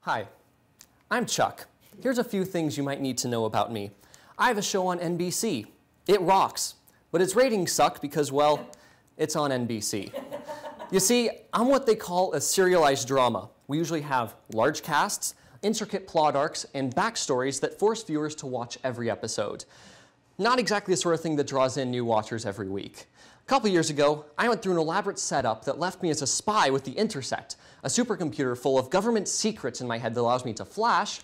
Hi, I'm Chuck. Here's a few things you might need to know about me. I have a show on NBC. It rocks, but its ratings suck because, well, it's on NBC. You see, I'm what they call a serialized drama. We usually have large casts, intricate plot arcs, and backstories that force viewers to watch every episode. Not exactly the sort of thing that draws in new watchers every week. A couple years ago, I went through an elaborate setup that left me as a spy with the Intersect, a supercomputer full of government secrets in my head that allows me to flash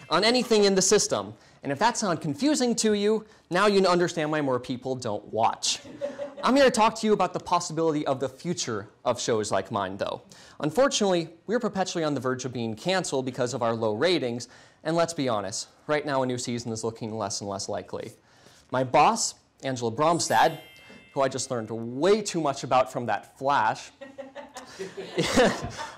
on anything in the system. And if that sounds confusing to you, now you understand why more people don't watch. I'm here to talk to you about the possibility of the future of shows like mine, though. Unfortunately, we're perpetually on the verge of being canceled because of our low ratings, and let's be honest, right now a new season is looking less and less likely. My boss, Angela Bromstad, who I just learned way too much about from that flash,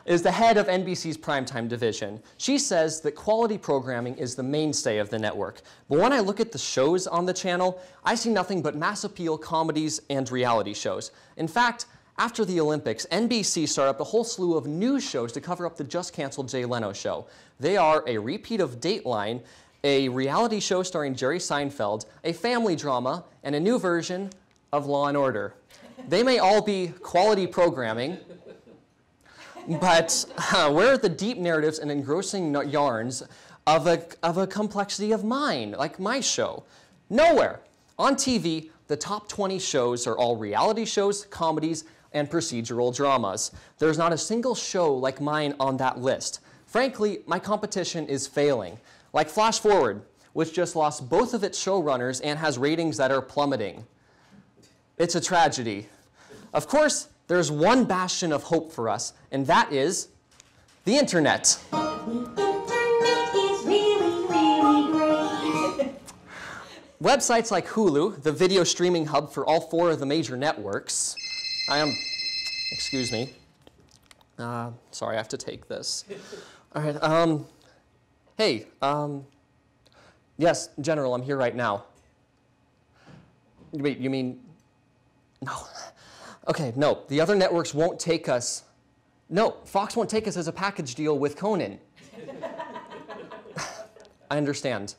is the head of NBC's primetime division. She says that quality programming is the mainstay of the network. But when I look at the shows on the channel, I see nothing but mass appeal comedies and reality shows. In fact, after the Olympics, NBC started up a whole slew of new shows to cover up the just canceled Jay Leno show. They are a repeat of Dateline, a reality show starring Jerry Seinfeld, a family drama, and a new version of Law & Order. They may all be quality programming, but where are the deep narratives and engrossing yarns of a complexity of mind, like my show? Nowhere. On TV, the top 20 shows are all reality shows, comedies, and procedural dramas. There's not a single show like mine on that list. Frankly, my competition is failing. Like Flash Forward, which just lost both of its showrunners and has ratings that are plummeting. It's a tragedy. Of course, there's one bastion of hope for us, and that is the internet. The internet is really, really great. Websites like Hulu, the video streaming hub for all 4 of the major networks. Excuse me. Sorry, I have to take this. All right, hey, yes, General, I'm here right now. Wait, you mean, no. Okay, no, the other networks won't take us. No, Fox won't take us as a package deal with Conan. I understand.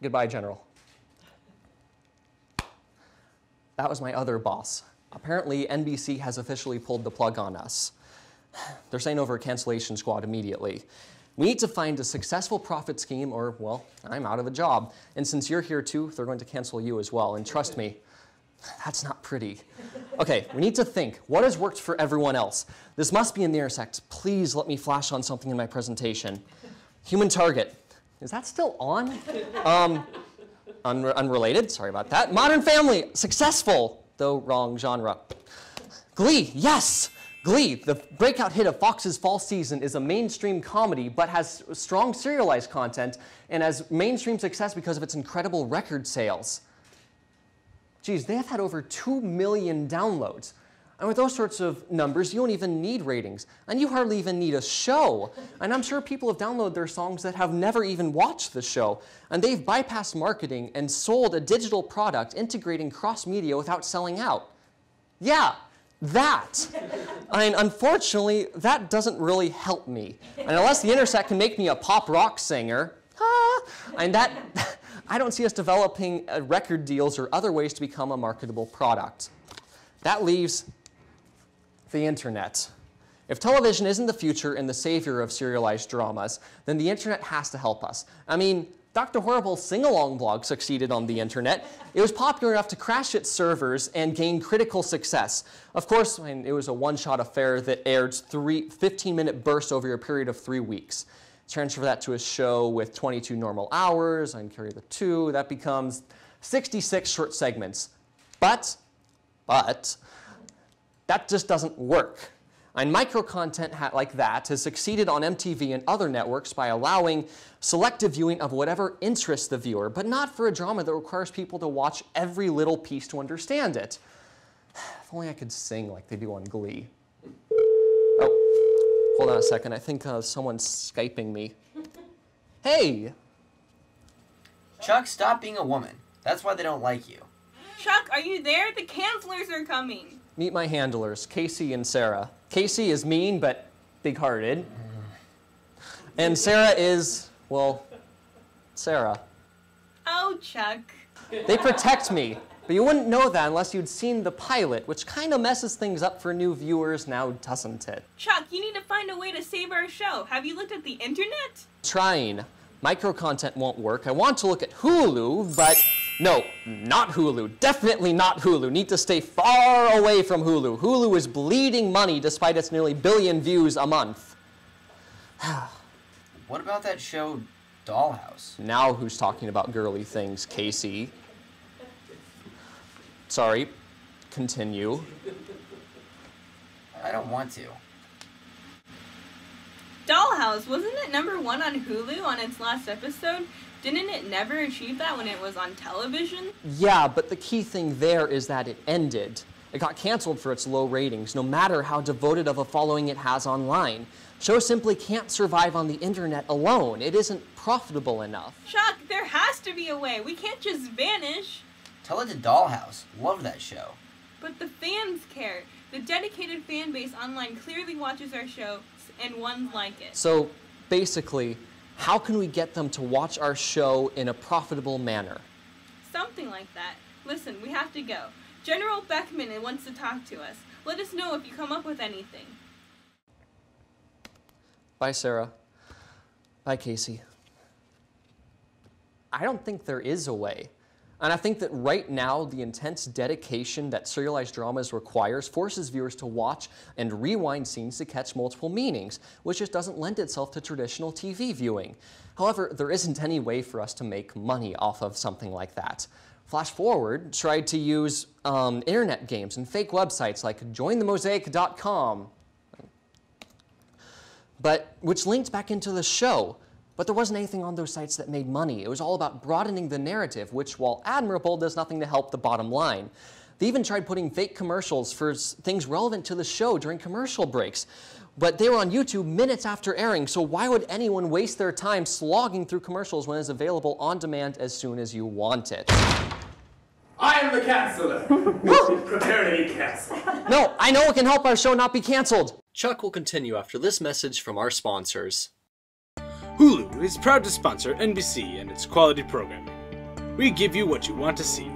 Goodbye, General. That was my other boss. Apparently, NBC has officially pulled the plug on us. They're saying over a cancellation squad immediately. We need to find a successful profit scheme or, well, I'm out of a job. And since you're here too, they're going to cancel you as well. And trust me, that's not pretty. Okay, we need to think. What has worked for everyone else? This must be in the Intersect. Please let me flash on something in my presentation. Human Target. Is that still on? Unrelated, sorry about that. Modern Family, successful, though wrong genre. Glee, yes! Glee, the breakout hit of Fox's fall season, is a mainstream comedy, but has strong serialized content and has mainstream success because of its incredible record sales. Geez, they have had over 2 million downloads. And with those sorts of numbers, you don't even need ratings. And you hardly even need a show. And I'm sure people have downloaded their songs that have never even watched the show. And they've bypassed marketing and sold a digital product integrating cross-media without selling out. Yeah, that. And unfortunately, that doesn't really help me. And unless the Intersect can make me a pop rock singer, and that, I don't see us developing record deals or other ways to become a marketable product. That leaves the internet. If television isn't the future and the savior of serialized dramas, then the internet has to help us. I mean, Dr. Horrible's sing-along blog succeeded on the internet. It was popular enough to crash its servers and gain critical success. Of course, I mean, it was a one-shot affair that aired 15-minute bursts over a period of 3 weeks. Transfer that to a show with 22 normal hours, and carry the 2, that becomes 66 short segments. But, that just doesn't work. And micro-content like that has succeeded on MTV and other networks by allowing selective viewing of whatever interests the viewer, but not for a drama that requires people to watch every little piece to understand it. If only I could sing like they do on Glee. Oh, hold on a second. I think someone's Skyping me. Hey! Chuck, stop being a woman. That's why they don't like you. Chuck, are you there? The cancelers are coming. Meet my handlers, Casey and Sarah. Casey is mean, but big-hearted. And Sarah is, well, Sarah. Oh, Chuck. They protect me, but you wouldn't know that unless you'd seen the pilot, which kind of messes things up for new viewers now, doesn't it? Chuck, you need to find a way to save our show. Have you looked at the internet? Trying. Micro-content won't work. I want to look at Hulu, but no, not Hulu. Definitely not Hulu. Need to stay far away from Hulu. Hulu is bleeding money despite its nearly billion views a month. What about that show, Dollhouse? Now who's talking about girly things, Casey? Sorry, continue. I don't want to. Dollhouse, wasn't it #1 on Hulu on its last episode? Didn't it never achieve that when it was on television? Yeah, but the key thing there is that it ended. It got canceled for its low ratings, no matter how devoted of a following it has online. Shows simply can't survive on the internet alone. It isn't profitable enough. Chuck, there has to be a way. We can't just vanish. Tell it to Dollhouse. Love that show. But the fans care. The dedicated fan base online clearly watches our show, and ones like it. So, basically, how can we get them to watch our show in a profitable manner? Something like that. Listen, we have to go. General Beckman wants to talk to us. Let us know if you come up with anything. Bye, Sarah. Bye, Casey. I don't think there is a way. And I think that right now, the intense dedication that serialized dramas requires forces viewers to watch and rewind scenes to catch multiple meanings, which just doesn't lend itself to traditional TV viewing. However, there isn't any way for us to make money off of something like that. Flash forward tried to use internet games and fake websites like jointhemosaic.com, which linked back into the show. But there wasn't anything on those sites that made money. It was all about broadening the narrative, which, while admirable, does nothing to help the bottom line. They even tried putting fake commercials for things relevant to the show during commercial breaks. But they were on YouTube minutes after airing, so why would anyone waste their time slogging through commercials when it's available on demand as soon as you want it? I am the canceller. Prepare to be canceled. No, I know it can help our show not be canceled. Chuck will continue after this message from our sponsors. Hulu is proud to sponsor NBC and its quality programming. We give you what you want to see.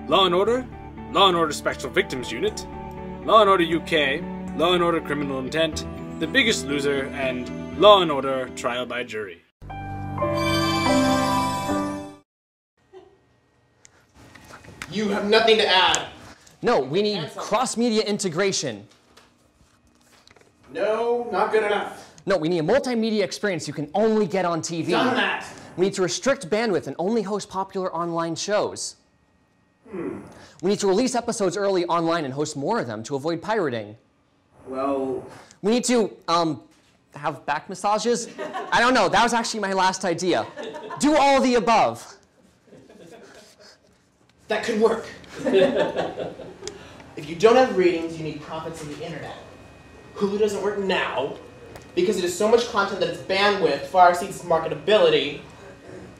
Law & Order, Law & Order Special Victims Unit, Law & Order UK, Law & Order Criminal Intent, The Biggest Loser, and Law & Order Trial by Jury. You have nothing to add. No, we need cross-media integration. No, not good enough. No, we need a multimedia experience you can only get on TV. Done that. We need to restrict bandwidth and only host popular online shows. We need to release episodes early online and host more of them to avoid pirating. Well... We need to, have back massages? I don't know, that was actually my last idea. Do all the above. That could work. If you don't have ratings, you need profits in the internet. Hulu doesn't work now because it is so much content that its bandwidth far exceeds its marketability.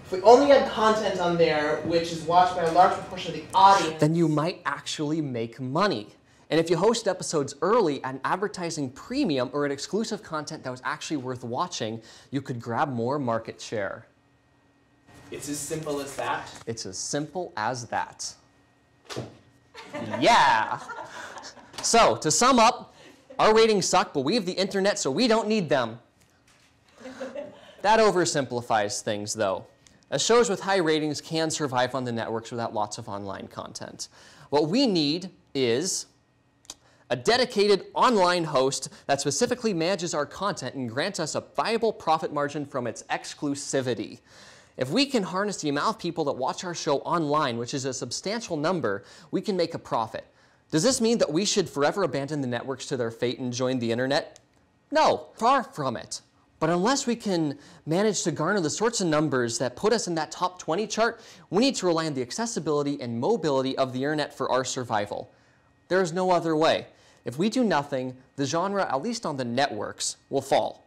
If we only had content on there which is watched by a large proportion of the audience, then you might actually make money. And if you host episodes early at an advertising premium or at exclusive content that was actually worth watching, you could grab more market share. it's as simple as that. It's as simple as that. Yeah. So, to sum up, our ratings suck, but we have the internet, so we don't need them. That oversimplifies things, though, as shows with high ratings can survive on the networks without lots of online content. What we need is a dedicated online host that specifically manages our content and grants us a viable profit margin from its exclusivity. If we can harness the amount of people that watch our show online, which is a substantial number, we can make a profit. Does this mean that we should forever abandon the networks to their fate and join the internet? No, far from it. But unless we can manage to garner the sorts of numbers that put us in that top 20 chart, we need to rely on the accessibility and mobility of the internet for our survival. There is no other way. If we do nothing, the genre, at least on the networks, will fall.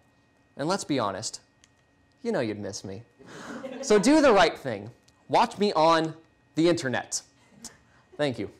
And let's be honest, you know you'd miss me. So do the right thing. Watch me on the internet. Thank you.